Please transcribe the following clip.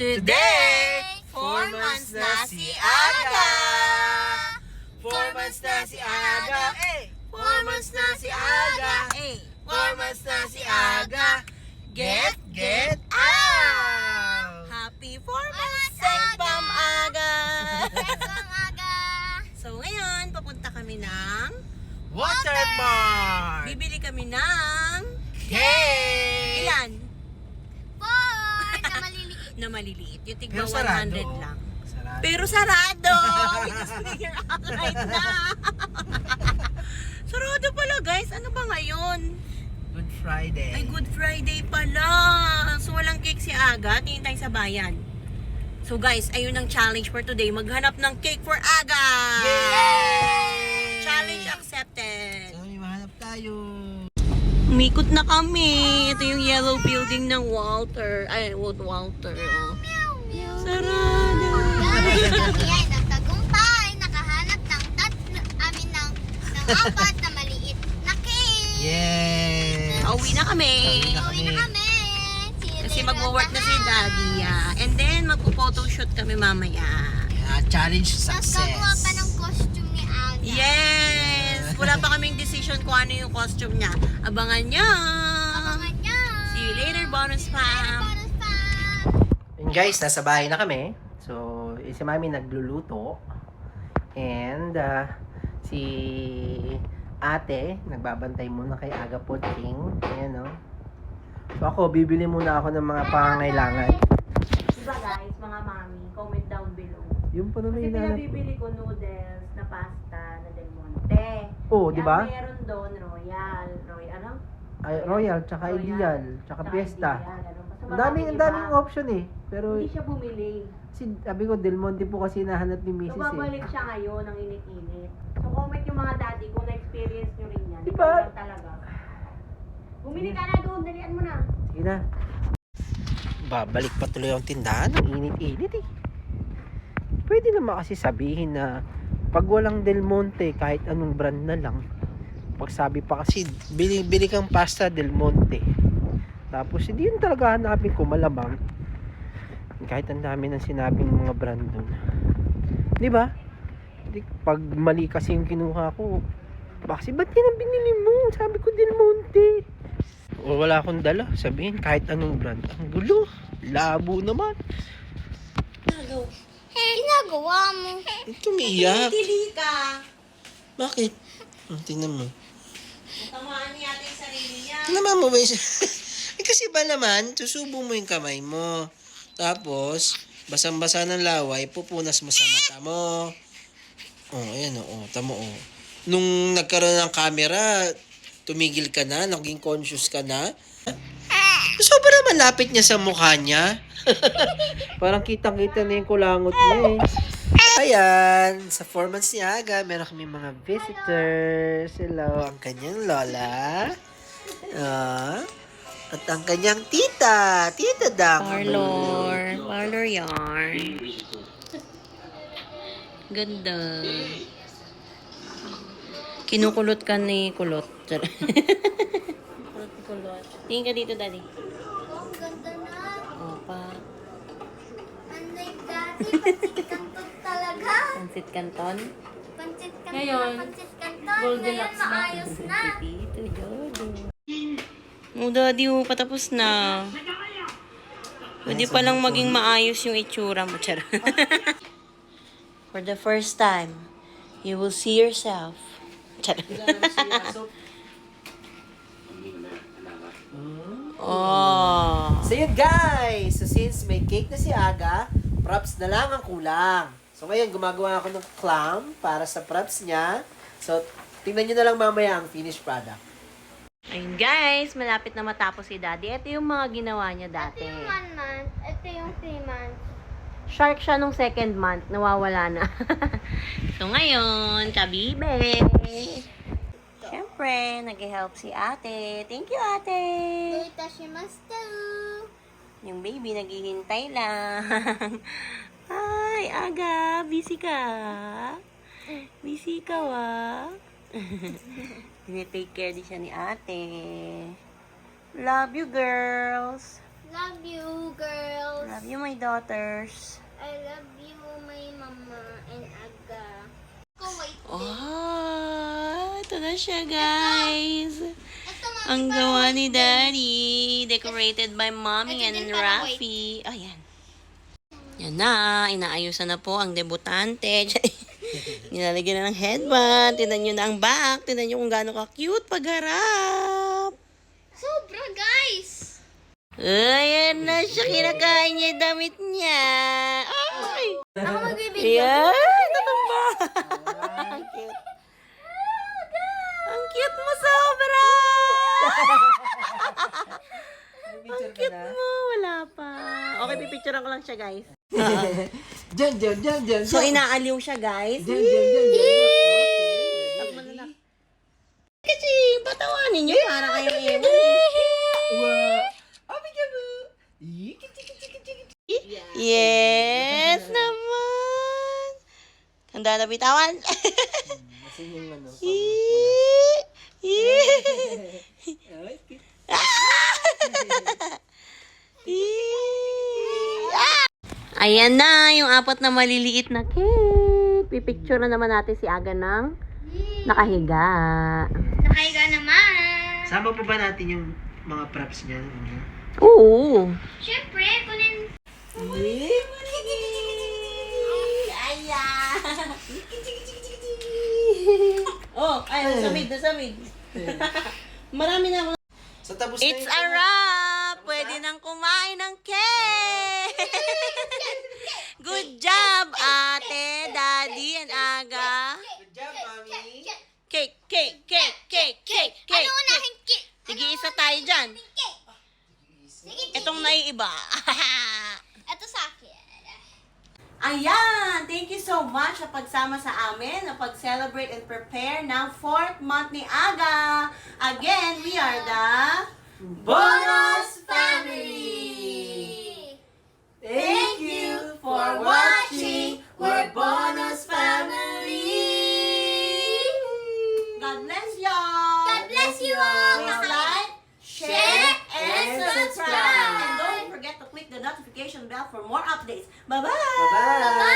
Today, 4 months na si Aga! 4 months na si Aga! 4 months na si Aga! 4 months na si Aga! Get out! Happy 4 months, Sekbam Aga! So ngayon, papunta kami ng Waterpark! bibili kami ng Cake! ilan? 4 na maliliit. Na maliliit. Yung tigba Pero 100 sarado. lang. Sarado. Pero sarado! Because we're out right now. Sarado pala guys. Ano ba ngayon? Good Friday. Ay, Good Friday pala. So, walang cake si Aga. Tingin tayo sa bayan. So, guys, ayun ang challenge for today. Maghanap ng cake for Aga! Yay! Challenge accepted. So, may mahanap tayo. Umikot na kami. Ito yung yellow building ng Walter. Ay, Walter. Oh. Sarado. Guys, kami ay nagtagumpay. Nakahanap ng ng 4 na maliit na cake. Yes! Pauwi na kami. Uwi na kami. See you Kasi later magwo-work na si lahat. Daddy. And then, magpo-photoshoot kami mamaya. Challenge Nagkagawa pa success. ng costume ni Aga. Yes! Wala pa kaming decision kung ano yung costume niya. Abangan niyo! Abangan niya. See you later, bonus fam! Bonus pa. And guys, nasa bahay na kami. So, si Mami nagluluto. And, si ate, nagbabantay muna kay Aga Poching. Ayan, no? So, ako, bibili muna ako ng mga pangangailangan. Diba guys, mga mami, comment down below. Yung pa naman Kasi hinahanap ko. pinabibili ko noodles na pasta na Del Monte. Oo, di ba? Kaya meron doon, Royal, ano? Ay, Royal, tsaka Royal, Ideal, tsaka Fiesta. Ideal, ano. Basta Ang daming marami, daming diba? option eh. Pero, Hindi siya bumili. sabi ko, Del Monte po kasi nahanap ni So, Mrs. babalik eh. siya ngayon ng init-init. So, comment yung mga daddy kung na-experience nyo rin yan. Diba? Ikaw lang talaga. Bumili ka na doon, dalian mo na. Sige na. Babalik pa tuloy ang tindahan. Ang init-init eh. Pwede naman kasi sabihin na pag walang Del Monte, kahit anong brand na lang. Pag sabi pa kasi, bili kang pasta Del Monte. Tapos hindi yun talaga hanapin ko malamang. Kahit ang dami ng sinabing mga brand doon. Di ba? Pag mali kasi yung kinuha ko, bakit ba't yan ang binili mo? Sabi ko Del Monte. O wala akong dala. Sabihin kahit anong brand. Ang gulo. Labo naman. Nagaw. Ginagawa mo. Tumiyak. Tili ka. Bakit? Tingnan mo. Tamaan niya yung sarili niya. Naman mo ba yung... eh, kasi ba naman, susubo mo yung kamay mo. Tapos, basang-basa ng laway, pupunas mo sa mata mo. Oh, ayan o. Tamo o. Nung nagkaroon ng camera, tumigil ka na, naging conscious ka na. Sobrang malapit niya sa mukha niya. Parang kitang-kita na yung kulangot niya eh. Ayan, sa 4 months ni Aga, meron kami mga visitors. Hello, ang kanyang lola. At ang kanyang tita. Tita Dang. Parlor yarn. Ganda. Kinukulot ka ni Kulot. Kulot. Tingin ka dito, Daddy. Ang ganda na. Opa. Unlike dati, pansit kanton talaga. Pansit Canton. Pansit kanton Ngayon, na pansit kanton. Ngayon, Goldilocks na. maayos na. Dito, Jodo. Oh, Daddy, patapos na. Pwede palang maging maayos yung itsura mo, Char. For the first time, you will see yourself. Char. Oh. So yun guys, so since may cake na si Aga, props na lang ang kulang. So ngayon gumagawa ako ng clam para sa props niya. So tingnan nyo na lang mamaya ang finished product. Ayun guys, malapit na matapos si Daddy. Ito yung mga ginawa niya Ito dati. yung 1 month. Ito yung 3 months. Shark siya nung 2nd month, nawawala na. So ngayon, kabibe. Siyempre, nag-help si ate. Thank you, ate. Doitashimasu. Yung baby, naghihintay lang. Ay, Aga, busy ka? Busy ka, Tinitake care din siya ni ate. Love you, girls. Love you, girls. Love you, my daughters. I love you, my mama and Aga. Go wait. Oh, ito na siya, guys. Ito, Mami, Ang parang gawa white ni din. Daddy. Decorated by Mommy Ito and din parang Rafi. Ayan. Yan na. Inaayusan na po ang debutante. Nilalagyan na ng headband. Tingnan nyo na ang back. Tingnan nyo kung gaano ka-cute pagharap. Sobra, guys. Ayan na siya. Kinakain niya yung damit niya. Ay! Ako magbibigay. Ayan! Natumba! Ang cute. Ang cute mo sobra! Ang cute mo. Wala pa. Okay, pipicturean ko lang siya, guys. Diyan. So, inaaliw siya, guys. Diyan. Takbo na lang. Kasi, patawanin niyo. Para kayong ewan eh. Yes naman. Handa na bitawan. Masin yung ano. Ayan na, yung apat na maliliit na cake. Pipicture na naman natin si Aga ng nakahiga. Nakahiga naman. Sama po ba natin yung mga props niya? Oo. Siyempre, kunin. Oh, ay, nasamid. Marami na ako. So, tapos It's a wrap! Pwede nang kumain ng cake! Good job, ate, daddy, and Aga. Good job, Mami. Cake. Ano unahin cake? Sige, isa tayo dyan. Sige, Itong naiiba. ito sa akin. Ayan! Thank you so much sa pagsama sa amin, na pag-celebrate and prepare ng 4th month ni Aga. Again, we are the Bonus Family! Thank you for watching. We're Bonus Family! God bless y'all! God bless you all. Please like, share, and subscribe! And don't forget to click the notification bell for more updates. Bye-bye! Bye-bye.